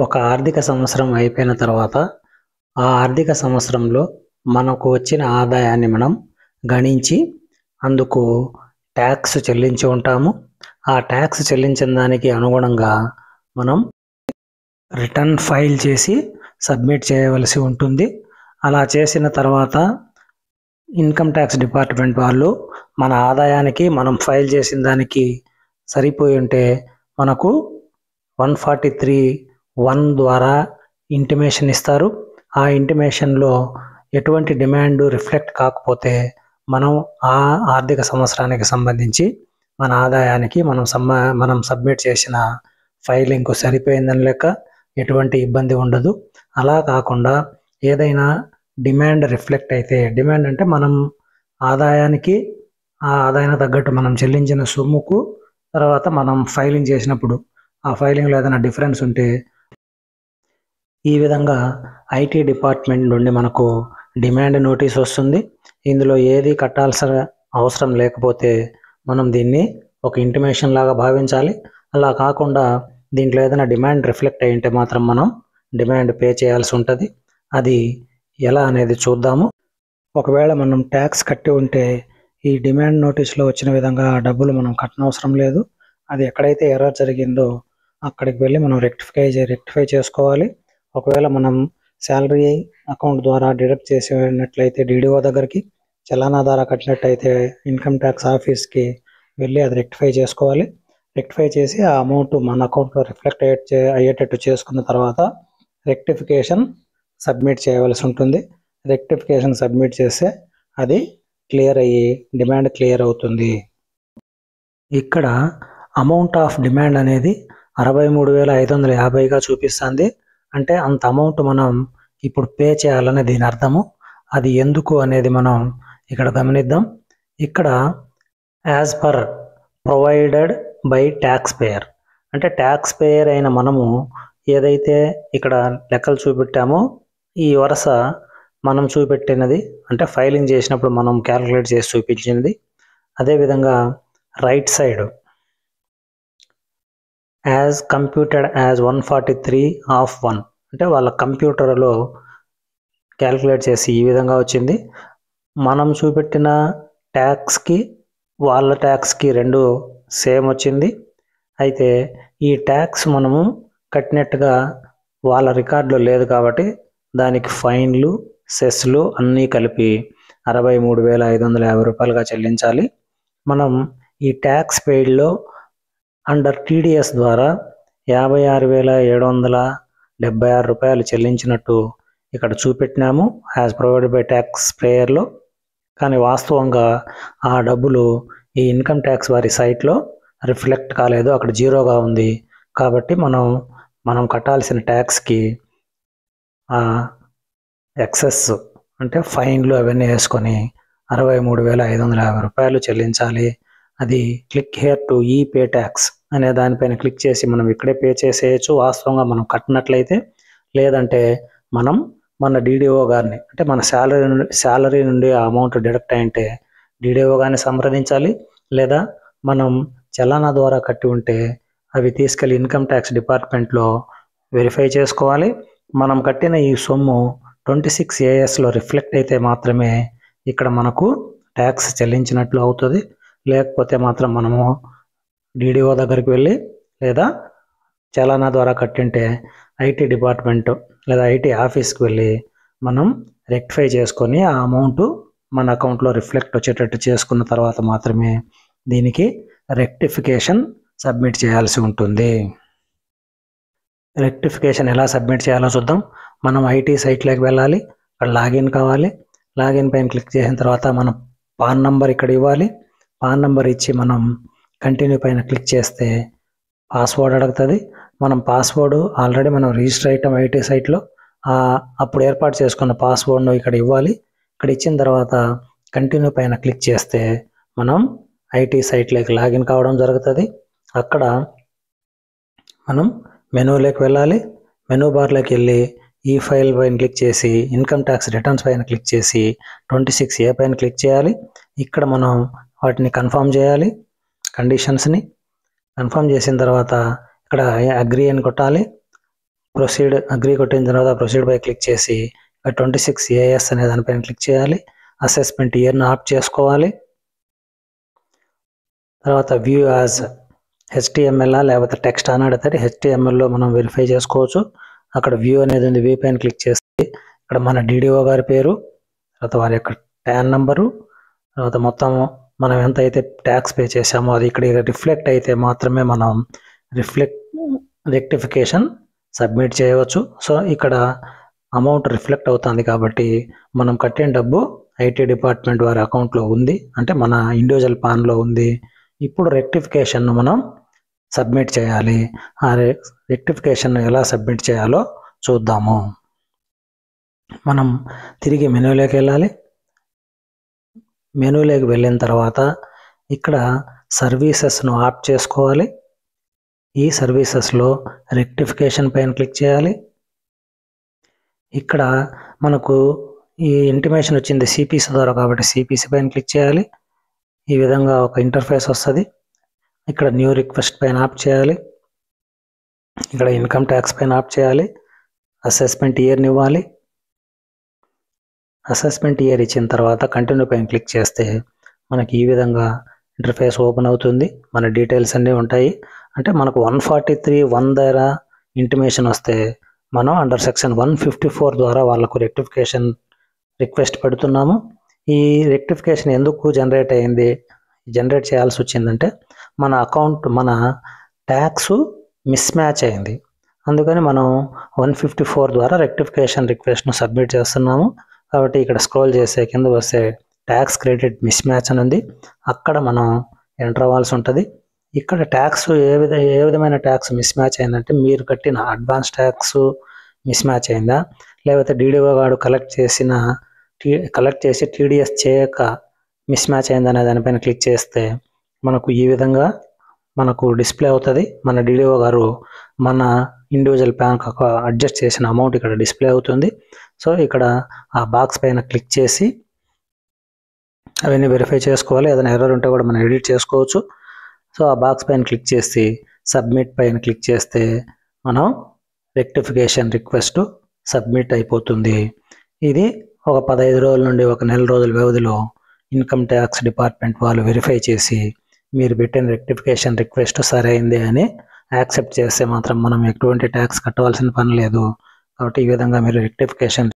ఒక ఆర్థిక సంవత్సరం అయిపోయిన తర్వాత ఆ ఆర్థిక సంవత్సరంలో మనకు వచ్చిన ఆదాయాన్ని మనం గణించి అందుకు ట్యాక్స్ చెల్లించి ఉంటాము. ఆ ట్యాక్స్ చెల్లించిన దానికి అనుగుణంగా మనం రిటర్న్ ఫైల్ చేసి సబ్మిట్ చేయవలసి ఉంటుంది. అలా చేసిన తర్వాత ఇన్కమ్ ట్యాక్స్ డిపార్ట్మెంట్ వాళ్ళు మన ఆదాయానికి మనం ఫైల్ చేసిన దానికి సరిపోయి ఉంటే మనకు 143(1) ద్వారా ఇంటిమేషన్ ఇస్తారు. ఆ ఇంటిమేషన్లో ఎటువంటి డిమాండ్ రిఫ్లెక్ట్ కాకపోతే మనం ఆ ఆర్థిక సంవత్సరానికి సంబంధించి మన ఆదాయానికి మనం సబ్మిట్ చేసిన ఫైలింగ్కు సరిపోయిందని లెక్క, ఎటువంటి ఇబ్బంది ఉండదు. అలా కాకుండా ఏదైనా డిమాండ్ రిఫ్లెక్ట్ అయితే, డిమాండ్ అంటే మనం ఆదాయానికి ఆ ఆదాయానికి తగ్గట్టు మనం చెల్లించిన సొమ్ముకు తర్వాత మనం ఫైలింగ్ చేసినప్పుడు ఆ ఫైలింగ్లో ఏదైనా డిఫరెన్స్ ఉంటే ఈ విధంగా ఐటీ డిపార్ట్మెంట్ నుండి మనకు డిమాండ్ నోటీస్ వస్తుంది. ఇందులో ఏది కట్టాల్సిన అవసరం లేకపోతే మనం దీన్ని ఒక ఇంటిమేషన్ లాగా భావించాలి. అలా కాకుండా దీంట్లో ఏదైనా డిమాండ్ రిఫ్లెక్ట్ అయి ఉంటే మాత్రం మనం డిమాండ్ పే చేయాల్సి ఉంటుంది. అది ఎలా అనేది చూద్దాము. ఒకవేళ మనం ట్యాక్స్ కట్టి ఉంటే ఈ డిమాండ్ నోటీస్లో వచ్చిన విధంగా డబ్బులు మనం కట్టనవసరం లేదు. అది ఎక్కడైతే ఎర్రర్ జరిగిందో అక్కడికి వెళ్ళి మనం రెక్టిఫై చేసుకోవాలి. ఒకవేళ మనం శాలరీ అకౌంట్ ద్వారా డిడక్ట్ చేసినట్లయితే డిడిఓ దగ్గరికి, చలానా ద్వారా కట్టినట్టయితే ఇన్కమ్ ట్యాక్స్ ఆఫీస్కి వెళ్ళి అది రెక్టిఫై చేసుకోవాలి. రెక్టిఫై చేసి ఆ అమౌంట్ మన అకౌంట్లో రిఫ్లెక్ట్ అయ్యేటట్టు చేసుకున్న తర్వాత రెక్టిఫికేషన్ సబ్మిట్ చేయవలసి ఉంటుంది. రెక్టిఫికేషన్ సబ్మిట్ చేస్తే అది క్లియర్ అయ్యి డిమాండ్ క్లియర్ అవుతుంది. ఇక్కడ అమౌంట్ ఆఫ్ డిమాండ్ అనేది 63,550గా చూపిస్తుంది. అంటే అంత అమౌంట్ మనం ఇప్పుడు పే చేయాలని దీని అర్థము. అది ఎందుకు అనేది మనం ఇక్కడ గమనిద్దాం. ఇక్కడ as per provided by tax payer, అంటే ట్యాక్స్ పేయర్ అయిన మనము ఏదైతే ఇక్కడ లెక్కలు చూపెట్టామో ఈ వరుస మనం చూపెట్టినది, అంటే ఫైలింగ్ చేసినప్పుడు మనం క్యాలిక్యులేట్ చేసి చూపించినది. అదేవిధంగా right side as computed as 143(1) అంటే వాళ్ళ కంప్యూటర్లో క్యాలిక్యులేట్ చేసి ఈ విధంగా వచ్చింది. మనం చూపెట్టిన ట్యాక్స్కి వాళ్ళ ట్యాక్స్కి రెండు సేమ్ వచ్చింది. అయితే ఈ ట్యాక్స్ మనము కట్టినట్టుగా వాళ్ళ రికార్డులో లేదు కాబట్టి దానికి ఫైన్లు, సెస్లు అన్నీ కలిపి 63,550 చెల్లించాలి. మనం ఈ ట్యాక్స్ పెయిడ్లో అండర్ టీడీఎస్ ద్వారా 56,776 చెల్లించినట్టు ఇక్కడ చూపెట్టినాము యాజ్ ప్రొవైడెడ్ బై ట్యాక్స్ పేయర్లో. కానీ వాస్తవంగా ఆ డబ్బులు ఈ ఇన్కమ్ ట్యాక్స్ వారి సైట్లో రిఫ్లెక్ట్ కాలేదు, అక్కడ జీరోగా ఉంది. కాబట్టి మనం కట్టాల్సిన ట్యాక్స్కి ఎక్సెస్ అంటే ఫైన్లు అవన్నీ వేసుకొని 63,550 చెల్లించాలి. అది క్లిక్ హియర్ టు ఈ పే ట్యాక్స్ అనే దానిపైన క్లిక్ చేసి మనం ఇక్కడే పే చేసేయచ్చు వాస్తవంగా మనం కట్టినట్లయితే. లేదంటే మనం మన డీడీఓ గారిని, అంటే మన శాలరీ నుండి ఆ అమౌంట్ డిడక్ట్ అయింటే డీడీఓ గారిని సంప్రదించాలి. లేదా మనం చలానా ద్వారా కట్టి ఉంటే అవి తీసుకెళ్ళి ఇన్కమ్ ట్యాక్స్ డిపార్ట్మెంట్లో వెరిఫై చేసుకోవాలి. మనం కట్టిన ఈ సొమ్ము 26ASలో రిఫ్లెక్ట్ అయితే మాత్రమే ఇక్కడ మనకు ట్యాక్స్ చెల్లించినట్లు అవుతుంది. లేకపోతే మాత్రం మనము డీడీఓ దగ్గరికి వెళ్ళి లేదా చలానా ద్వారా కట్టింటే ఐటీ డిపార్ట్మెంట్ లేదా ఐటీ ఆఫీస్కి వెళ్ళి మనం రెక్టిఫై చేసుకొని ఆ అమౌంట్ మన అకౌంట్లో రిఫ్లెక్ట్ వచ్చేటట్టు చేసుకున్న తర్వాత మాత్రమే దీనికి రెక్టిఫికేషన్ సబ్మిట్ చేయాల్సి ఉంటుంది. రెక్టిఫికేషన్ ఎలా సబ్మిట్ చేయాలో చూద్దాం. మనం ఐటీ సైట్లోకి వెళ్ళాలి, అక్కడ లాగిన్ కావాలి. లాగిన్ పైన క్లిక్ చేసిన తర్వాత మనం పాన్ నంబర్ ఇక్కడ ఇవ్వాలి. పాన్ నంబర్ ఇచ్చి మనం కంటిన్యూ పైన క్లిక్ చేస్తే పాస్వర్డ్ అడుగుతుంది. మనం పాస్వర్డ్ ఆల్రెడీ మనం రిజిస్టర్ అయ్యాం ఐటీ సైట్లో, అప్పుడు ఏర్పాటు చేసుకున్న పాస్వర్డ్ను ఇక్కడ ఇవ్వాలి. ఇక్కడ ఇచ్చిన తర్వాత కంటిన్యూ పైన క్లిక్ చేస్తే మనం ఐటీ సైట్లోకి లాగిన్ కావడం జరుగుతుంది. అక్కడ మనం మెనూలోకి వెళ్ళాలి. మెనూ బార్లోకి వెళ్ళి ఈ ఫైల్ పైన క్లిక్ చేసి ఇన్కమ్ ట్యాక్స్ రిటర్న్స్ పైన క్లిక్ చేసి 26A పైన క్లిక్ చేయాలి. ఇక్కడ మనం వాటిని కన్ఫర్మ్ చేయాలి. కండిషన్స్ని కన్ఫర్మ్ చేసిన తర్వాత ఇక్కడ అగ్రీ అని కొట్టాలి. ప్రొసీడ్ అగ్రీ కొట్టిన తర్వాత ప్రొసీడ్ పై క్లిక్ చేసి 26 AS అనే దానిపైన క్లిక్ చేయాలి. అసెస్మెంట్ ఇయర్ను ఆఫ్ చేసుకోవాలి. తర్వాత వ్యూ యాజ్ HTML లేకపోతే టెక్స్ట్ అని అడుగుతారు. HTMLలో మనం వెరిఫై చేసుకోవచ్చు. అక్కడ వ్యూ అనేది ఉంది, వ్యూ పైన క్లిక్ చేస్తే ఇక్కడ మన DDO గారి పేరు, తర్వాత వారి యొక్క ట్యాన్ నంబరు, తర్వాత మొత్తం మనం ఎంత అయితే ట్యాక్స్ పే చేసామో అది ఇక్కడ రిఫ్లెక్ట్ అయితే మాత్రమే మనం రెక్టిఫికేషన్ సబ్మిట్ చేయవచ్చు. సో ఇక్కడ అమౌంట్ రిఫ్లెక్ట్ అవుతుంది కాబట్టి మనం కట్టిన డబ్బు IT డిపార్ట్మెంట్ వారి అకౌంట్లో ఉంది, అంటే మన ఇండివిజువల్ పాన్లో ఉంది. ఇప్పుడు రెక్టిఫికేషన్ను మనం సబ్మిట్ చేయాలి. ఆ రెక్టిఫికేషన్ ఎలా సబ్మిట్ చేయాలో చూద్దాము. మనం తిరిగి మెనూలోకి వెళ్ళాలి. మెనూలోకి వెళ్ళిన తర్వాత ఇక్కడ సర్వీసెస్ను ఆఫ్ చేసుకోవాలి. ఈ సర్వీసెస్లో రెక్టిఫికేషన్ పైన క్లిక్ చేయాలి. ఇక్కడ మనకు ఈ ఇంటిమేషన్ వచ్చింది CPC ద్వారా కాబట్టి CPC పైన క్లిక్ చేయాలి. ఈ విధంగా ఒక ఇంటర్ఫేస్ వస్తుంది. ఇక్కడ న్యూ రిక్వెస్ట్ పైన ఆఫ్ చేయాలి. ఇక్కడ ఇన్కమ్ ట్యాక్స్ పైన ఆఫ్ చేయాలి. అసెస్మెంట్ ఇయర్ని ఇవ్వాలి. అసెస్మెంట్ ఇయర్ ఇచ్చిన తర్వాత కంటిన్యూ పైన క్లిక్ చేస్తే మనకి ఈ విధంగా ఇంటర్ఫేస్ ఓపెన్ అవుతుంది. మన డీటెయిల్స్ అన్నీ ఉంటాయి. అంటే మనకు 143(1) దగ్గర ఇంటిమేషన్ వస్తే మనం అండర్ సెక్షన్ 154 ద్వారా వాళ్ళకు రెక్టిఫికేషన్ రిక్వెస్ట్ పెడుతున్నాము. ఈ రెక్టిఫికేషన్ ఎందుకు జనరేట్ చేయాల్సి వచ్చిందంటే మన అకౌంట్ మన ట్యాక్స్ మిస్ మ్యాచ్ అయింది. అందుకని మనం 154 ద్వారా రెక్టిఫికేషన్ రిక్వెస్ట్ను సబ్మిట్ చేస్తున్నాము. కాబట్టి ఇక్కడ స్క్రోల్ చేసే కింద వస్తే ట్యాక్స్ క్రెడిట్ మిస్ మ్యాచ్ అని ఉంది, అక్కడ మనం ఎంటర్ అవ్వాల్సి ఉంటుంది. ఇక్కడ ట్యాక్స్ ఏ విధమైన ట్యాక్స్ మిస్ మ్యాచ్ అయిందంటే మీరు కట్టిన అడ్వాన్స్ ట్యాక్స్ మిస్ మ్యాచ్ అయిందా, లేకపోతే DDO గారు కలెక్ట్ చేసి TDS చేయక మిస్ మ్యాచ్ అయిందనే దానిపైన క్లిక్ చేస్తే మనకు ఈ విధంగా మనకు డిస్ప్లే అవుతుంది. మన DDO గారు మన ఇండివిజువల్ బ్యాంక్ అడ్జస్ట్ చేసిన అమౌంట్ ఇక్కడ డిస్ప్లే అవుతుంది. సో ఇక్కడ ఆ బాక్స్ పైన క్లిక్ చేసి అవన్నీ వెరిఫై చేసుకోవాలి. ఏదైనా ఎర్రర్ ఉంటే కూడా మనం ఎడిట్ చేసుకోవచ్చు. సో ఆ బాక్స్ పైన క్లిక్ చేసి సబ్మిట్ పైన క్లిక్ చేస్తే మనం రెక్టిఫికేషన్ రిక్వెస్ట్ సబ్మిట్ అయిపోతుంది. ఇది ఒక 15 రోజుల నుండి 1 నెల రోజుల వ్యవధిలో ఇన్కమ్ ట్యాక్స్ డిపార్ట్మెంట్ వాళ్ళు వెరిఫై చేసి మీరు పెట్టిన రెక్టిఫికేషన్ రిక్వెస్ట్ సరైంది అని యాక్సెప్ట్ చేస్తే మాత్రం మనం ఎటువంటి ట్యాక్స్ కట్టవలసిన పని లేదు. కాబట్టి ఈ విధంగా మీరు రెక్టిఫికేషన్